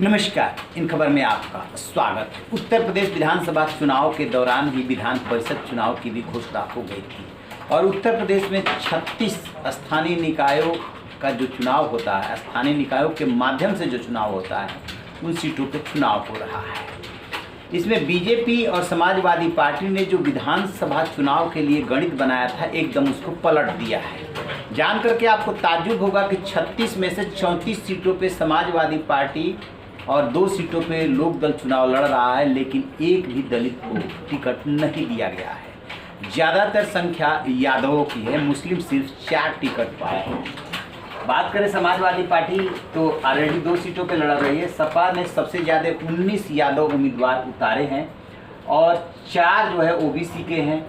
नमस्कार, इन खबर में आपका स्वागत है। उत्तर प्रदेश विधानसभा चुनाव के दौरान ही विधान परिषद चुनाव की भी घोषणा हो गई थी और उत्तर प्रदेश में 36 स्थानीय निकायों का जो चुनाव होता है, स्थानीय निकायों के माध्यम से जो चुनाव होता है, उन सीटों पर चुनाव हो रहा है। इसमें बीजेपी और समाजवादी पार्टी ने जो विधानसभा चुनाव के लिए गणित बनाया था, एकदम उसको पलट दिया है। जान करके आपको ताज्जुब होगा कि 36 में से 34 सीटों पे समाजवादी पार्टी और 2 सीटों पे लोकदल चुनाव लड़ रहा है, लेकिन एक भी दलित को टिकट नहीं दिया गया है। ज़्यादातर संख्या यादवों की है, मुस्लिम सिर्फ 4 टिकट पाए हैं। बात करें समाजवादी पार्टी तो ऑलरेडी 2 सीटों पे लड़ रही है। सपा ने सबसे ज़्यादा 19 यादव उम्मीदवार उतारे हैं और 4 जो है ओबीसी के हैं,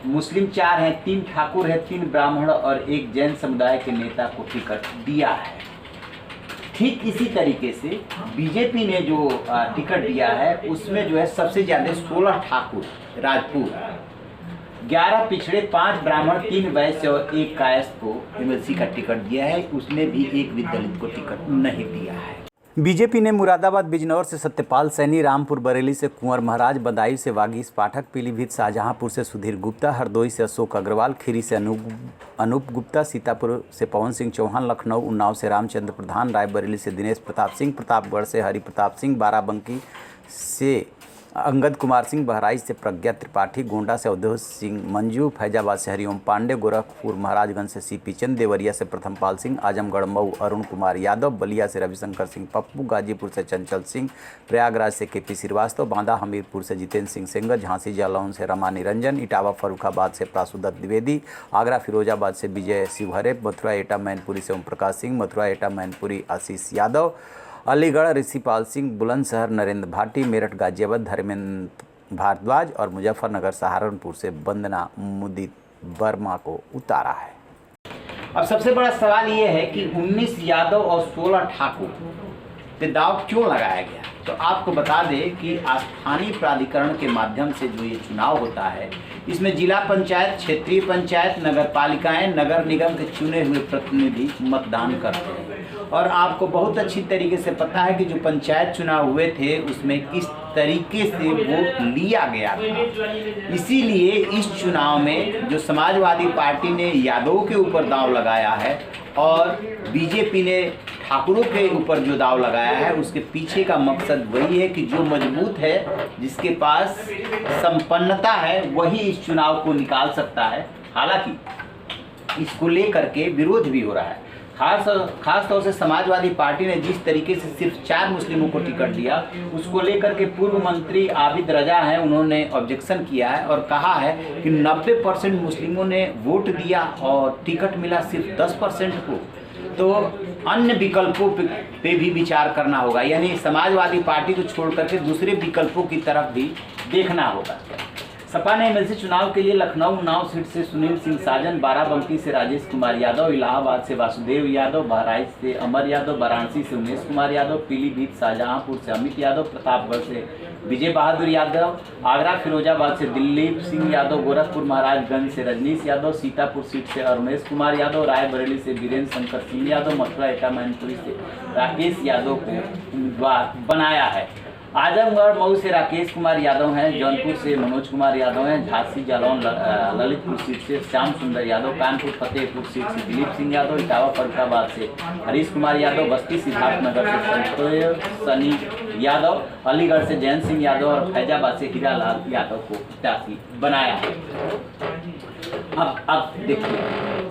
मुस्लिम 4 हैं, 3 ठाकुर है, 3 ब्राह्मण और 1 जैन समुदाय के नेता को टिकट दिया है। ठीक इसी तरीके से बीजेपी ने जो टिकट दिया है उसमें जो है सबसे ज़्यादा 16 ठाकुर राजपूत, 11 पिछड़े, 5 ब्राह्मण, 3 वैश्य और 1 कायस्थ को एमएलसी का टिकट दिया है। उसमें भी एक भी दलित को टिकट नहीं दिया है। बीजेपी ने मुरादाबाद, बिजनौर से सत्यपाल सैनी, रामपुर बरेली से कुंवर महाराज, बदायूं से वागीश पाठक, पीलीभीत शाहजहांपुर से सुधीर गुप्ता, हरदोई से अशोक अग्रवाल, खीरी से अनूप गुप्ता, सीतापुर से पवन सिंह चौहान, लखनऊ उन्नाव से रामचंद्र प्रधान, रायबरेली से दिनेश प्रताप सिंह, प्रतापगढ़ से हरि प्रताप सिंह, बाराबंकी से अंगद कुमार सिंह, बहराइच से प्रज्ञा त्रिपाठी, गोंडा से अवधेश सिंह मंजू, फैजाबाद से हरिओम पांडे, गोरखपुर महाराजगंज से सीपी चंद, देवरिया से प्रथमपाल सिंह, आजमगढ़ मऊ अरुण कुमार यादव, बलिया से रविशंकर सिंह पप्पू, गाजीपुर से चंचल सिंह, प्रयागराज से केपी श्रीवास्तव, बांदा हमीरपुर से जितेंद्र सिंह सेंगर, झांसी जालौन से रमा निरंजन, इटावा फर्रुखाबाद से प्रासुदत्त द्विवेदी, आगरा फिरोजाबाद से विजय शिवहरे, मथुरा एटा मैनपुरी से ओम प्रकाश सिंह, मथुरा एटा मैनपुरी आशीष यादव, अलीगढ़ ऋषिपाल सिंह, बुलंदशहर नरेंद्र भाटी, मेरठ गाजियाबाद धर्मेंद्र भारद्वाज और मुजफ्फरनगर सहारनपुर से वंदना मुदित वर्मा को उतारा है। अब सबसे बड़ा सवाल ये है कि 19 यादव और 16 ठाकुर पे दाव क्यों लगाया गया। तो आपको बता दें कि स्थानीय प्राधिकरण के माध्यम से जो ये चुनाव होता है, इसमें जिला पंचायत, क्षेत्रीय पंचायत, नगर पालिकाएँ, नगर निगम के चुने हुए प्रतिनिधि मतदान करते हैं। और आपको बहुत अच्छी तरीके से पता है कि जो पंचायत चुनाव हुए थे उसमें किस तरीके से वोट लिया गया था। इसीलिए इस चुनाव में जो समाजवादी पार्टी ने यादवों के ऊपर दांव लगाया है और बीजेपी ने ठाकुरों के ऊपर जो दांव लगाया है, उसके पीछे का मकसद वही है कि जो मजबूत है, जिसके पास संपन्नता है, वही इस चुनाव को निकाल सकता है। हालांकि इसको लेकर के विरोध भी हो रहा है। खास तौर से समाजवादी पार्टी ने जिस तरीके से सिर्फ 4 मुस्लिमों को टिकट दिया, उसको लेकर के पूर्व मंत्री आबिद रजा हैं, उन्होंने ऑब्जेक्शन किया है और कहा है कि 90% मुस्लिमों ने वोट दिया और टिकट मिला सिर्फ 10% को। तो अन्य विकल्पों पे भी विचार करना होगा, यानी समाजवादी पार्टी को छोड़ करके दूसरे विकल्पों की तरफ भी देखना होगा। सपा ने एमएलसी चुनाव के लिए लखनऊ उन्नाव सीट से सुनील सिंह साजन, बाराबंकी से राजेश कुमार यादव, इलाहाबाद से वासुदेव यादव, बहराइच से अमर यादव, वाराणसी से उमेश कुमार यादव, पीलीभीत शाहजहांपुर से अमित यादव, प्रतापगढ़ से विजय बहादुर यादव, आगरा फिरोजाबाद से दिलीप सिंह यादव, गोरखपुर महाराजगंज से रजनीश यादव, सीतापुर सीट से अरुणेश कुमार यादव, रायबरेली से वीरेंद्र शंकर सिंह यादव, मथुरा एटा मैनपुरी से राकेश यादव को उम्मीदवार बनाया है। आजमगढ़ मऊ से राकेश कुमार यादव हैं, जौनपुर से मनोज कुमार यादव हैं, झांसी जालौन ललितपुर सीट से श्याम सुंदर यादव, कानपुर फतेहपुर सीट से दिलीप सिंह यादव, इटावा फर्रुखाबाद से हरीश कुमार यादव, बस्ती सिद्धार्थनगर से संतोष सनी यादव, अलीगढ़ से जैन सिंह यादव और फैजाबाद से हीरालाल यादव को प्रत्याशी बनाया है। अब देखिए,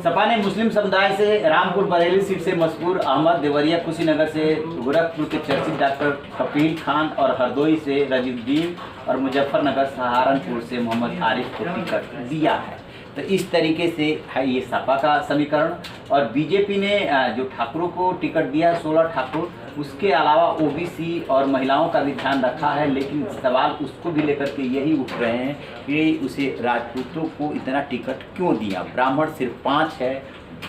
सपा ने मुस्लिम समुदाय से रामपुर बरेली सीट से मशहूर अहमद, देवरिया कुशीनगर से गोरखपुर के चर्चित डॉक्टर कफील खान और हरदोई से रजीउद्दीन और मुजफ्फरनगर सहारनपुर से मोहम्मद आरिफ को टिकट दिया है। तो इस तरीके से है ये सपा का समीकरण। और बीजेपी ने जो ठाकुरों को टिकट दिया 16 ठाकुर, उसके अलावा ओबीसी और महिलाओं का भी ध्यान रखा है, लेकिन सवाल उसको भी लेकर के यही उठ रहे हैं कि उसे राजपूतों को इतना टिकट क्यों दिया। ब्राह्मण सिर्फ 5 है,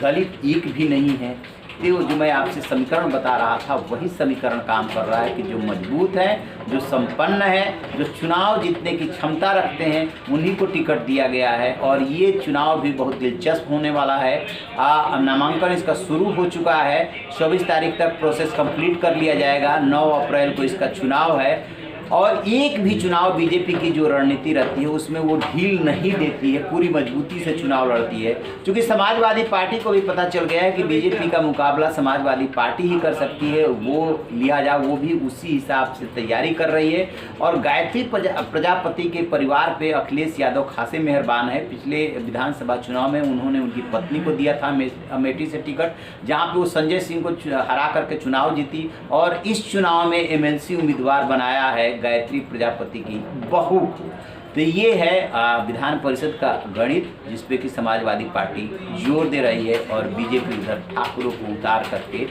दलित 1 भी नहीं है, जो मैं आपसे समीकरण बता रहा था वही समीकरण काम कर रहा है कि जो मजबूत है, जो संपन्न है, जो चुनाव जीतने की क्षमता रखते हैं, उन्हीं को टिकट दिया गया है। और ये चुनाव भी बहुत दिलचस्प होने वाला है। नामांकन इसका शुरू हो चुका है, 24 तारीख तक प्रोसेस कंप्लीट कर लिया जाएगा, 9 अप्रैल को इसका चुनाव है। और एक भी चुनाव बीजेपी की जो रणनीति रहती है उसमें वो ढील नहीं देती है, पूरी मजबूती से चुनाव लड़ती है। क्योंकि समाजवादी पार्टी को भी पता चल गया है कि बीजेपी का मुकाबला समाजवादी पार्टी ही कर सकती है, वो लिहाजा वो भी उसी हिसाब से तैयारी कर रही है। और गायत्री प्रजापति के परिवार पे अखिलेश यादव खासे मेहरबान है। पिछले विधानसभा चुनाव में उन्होंने उनकी पत्नी को दिया था अमेठी से टिकट, जहाँ पे वो संजय सिंह को हरा करके चुनाव जीती, और इस चुनाव में एमएलसी उम्मीदवार बनाया है गायत्री प्रजापति की बहू को। तो ये है विधान परिषद का गणित, जिसपे कि समाजवादी पार्टी जोर दे रही है और बीजेपी उधर ठाकुरों को उतार करके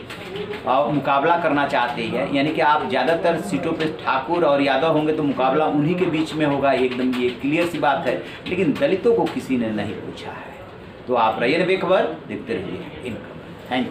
मुकाबला करना चाहती है। यानी कि आप ज़्यादातर सीटों पे ठाकुर और यादव होंगे तो मुकाबला उन्हीं के बीच में होगा, एकदम ये क्लियर सी बात है। लेकिन दलितों को किसी ने नहीं पूछा है। तो आप रहिए बेखबर, देखते रहिए इन खबर। Thank you.